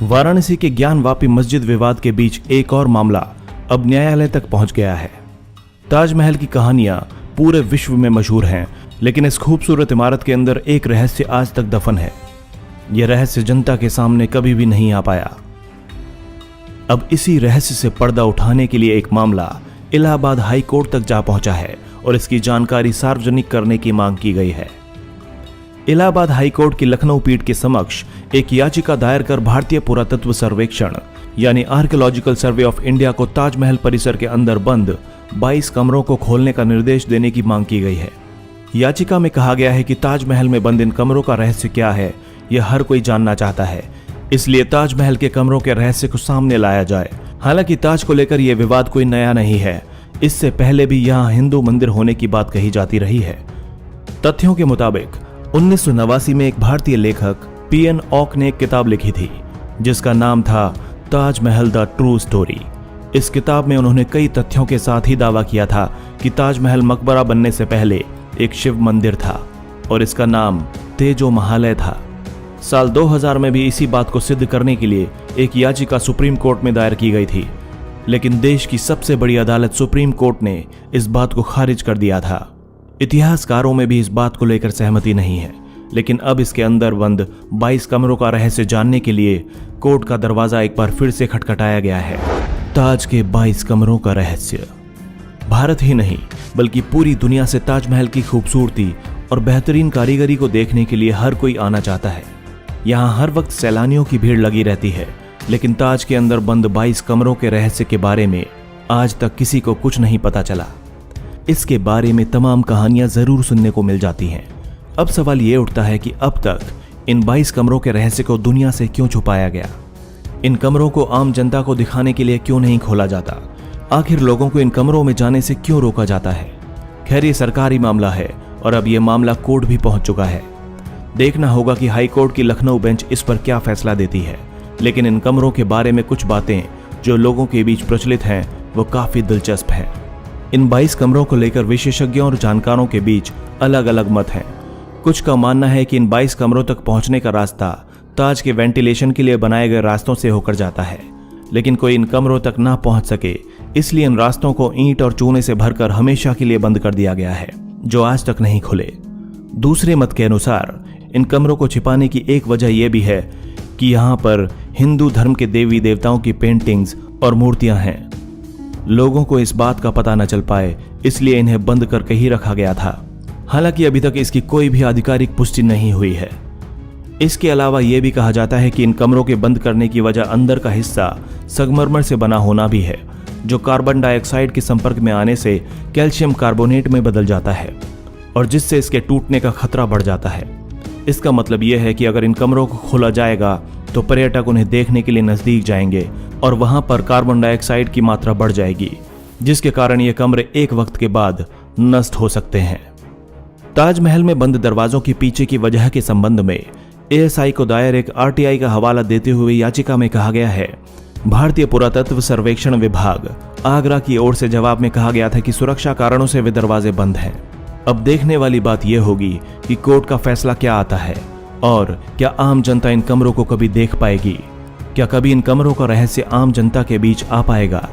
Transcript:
वाराणसी के ज्ञानवापी मस्जिद विवाद के बीच एक और मामला अब न्यायालय तक पहुंच गया है। ताजमहल की कहानियां पूरे विश्व में मशहूर हैं, लेकिन इस खूबसूरत इमारत के अंदर एक रहस्य आज तक दफन है। यह रहस्य जनता के सामने कभी भी नहीं आ पाया। अब इसी रहस्य से पर्दा उठाने के लिए एक मामला इलाहाबाद हाई कोर्ट तक जा पहुंचा है और इसकी जानकारी सार्वजनिक करने की मांग की गई है। इलाहाबाद हाई कोर्ट की लखनऊ पीठ के समक्ष एक याचिका दायर कर भारतीय पुरातत्व सर्वेक्षण यानी आर्कियोलॉजिकल सर्वे ऑफ इंडिया को ताजमहल परिसर के अंदर बंद 22 कमरों को खोलने का निर्देश देने की मांग की गई है। याचिका में कहा गया है कि ताजमहल में बंद इन कमरों का रहस्य क्या है, यह हर कोई जानना चाहता है, इसलिए ताजमहल के कमरों के रहस्य को सामने लाया जाए। हालांकि ताज को लेकर यह विवाद कोई नया नहीं है, इससे पहले भी यहां हिंदू मंदिर होने की बात कही जाती रही है। तथ्यों के मुताबिक 1989 में एक भारतीय लेखक पीएन ऑक ने एक किताब लिखी थी जिसका नाम था ताजमहल द ट्रू स्टोरी। इस किताब में उन्होंने कई तथ्यों के साथ ही दावा किया था कि ताजमहल मकबरा बनने से पहले एक शिव मंदिर था और इसका नाम तेजो महालय था। साल 2000 में भी इसी बात को सिद्ध करने के लिए एक याचिका सुप्रीम कोर्ट में दायर की गई थी, लेकिन देश की सबसे बड़ी अदालत सुप्रीम कोर्ट ने इस बात को खारिज कर दिया था। इतिहासकारों में भी इस बात को लेकर सहमति नहीं है, लेकिन अब इसके अंदर बंद 22 कमरों का रहस्य जानने के लिए कोर्ट का दरवाजा एक बार फिर से खटखटाया गया है। ताज के 22 कमरों का रहस्य। भारत ही नहीं बल्कि पूरी दुनिया से ताजमहल की खूबसूरती और बेहतरीन कारीगरी को देखने के लिए हर कोई आना चाहता है। यहाँ हर वक्त सैलानियों की भीड़ लगी रहती है, लेकिन ताज के अंदर बंद 22 कमरों के रहस्य के बारे में आज तक किसी को कुछ नहीं पता चला। इसके बारे में तमाम कहानियां जरूर सुनने को मिल जाती हैं। अब सवाल ये उठता है कि अब तक इन 22 कमरों के रहस्य को दुनिया से क्यों छुपाया गया? इन कमरों को आम जनता को दिखाने के लिए क्यों नहीं खोला जाता? आखिर लोगों को इन कमरों में जाने से क्यों रोका जाता है? खैर, ये सरकारी मामला है और अब यह मामला कोर्ट भी पहुंच चुका है। देखना होगा कि हाई कोर्ट की लखनऊ बेंच इस पर क्या फैसला देती है, लेकिन इन कमरों के बारे में कुछ बातें जो लोगों के बीच प्रचलित हैं वो काफी दिलचस्प हैं। इन 22 कमरों को लेकर विशेषज्ञों और जानकारों के बीच अलग अलग मत हैं। कुछ का मानना है कि इन 22 कमरों तक पहुंचने का रास्ता ताज के वेंटिलेशन के लिए बनाए गए रास्तों से होकर जाता है, लेकिन कोई इन कमरों तक ना पहुंच सके, इसलिए इन रास्तों को ईंट और चूने से भरकर हमेशा के लिए बंद कर दिया गया है, जो आज तक नहीं खुले। दूसरे मत के अनुसार इन कमरों को छिपाने की एक वजह यह भी है कि यहाँ पर हिंदू धर्म के देवी देवताओं की पेंटिंग्स और मूर्तियां हैं। लोगों को इस बात का पता न चल पाए, इसलिए इन्हें बंद करके ही रखा गया था। हालांकि अभी तक इसकी कोई भी आधिकारिक पुष्टि नहीं हुई है। इसके अलावा यह भी कहा जाता है कि इन कमरों के बंद करने की वजह अंदर का हिस्सा संगमरमर से बना होना भी है, जो कार्बन डाइऑक्साइड के संपर्क में आने से कैल्शियम कार्बोनेट में बदल जाता है और जिससे इसके टूटने का खतरा बढ़ जाता है। इसका मतलब यह है कि अगर इन कमरों को खोला जाएगा तो पर्यटक उन्हें देखने के लिए नजदीक जाएंगे और वहां पर कार्बन डाइऑक्साइड की मात्रा बढ़ जाएगी, जिसके कारण ये कमरे एक वक्त के बाद नष्ट हो सकते हैं। ताजमहल में बंद दरवाजों के पीछे की वजह के संबंध में एएसआई को दायर एक आरटीआई का हवाला देते हुए याचिका में कहा गया है, भारतीय पुरातत्व सर्वेक्षण विभाग आगरा की ओर से जवाब में कहा गया था कि सुरक्षा कारणों से वे दरवाजे बंद हैं। अब देखने वाली बात यह होगी कि कोर्ट का फैसला क्या आता है और क्या आम जनता इन कमरों को कभी देख पाएगी? क्या कभी इन कमरों का रहस्य आम जनता के बीच आ पाएगा?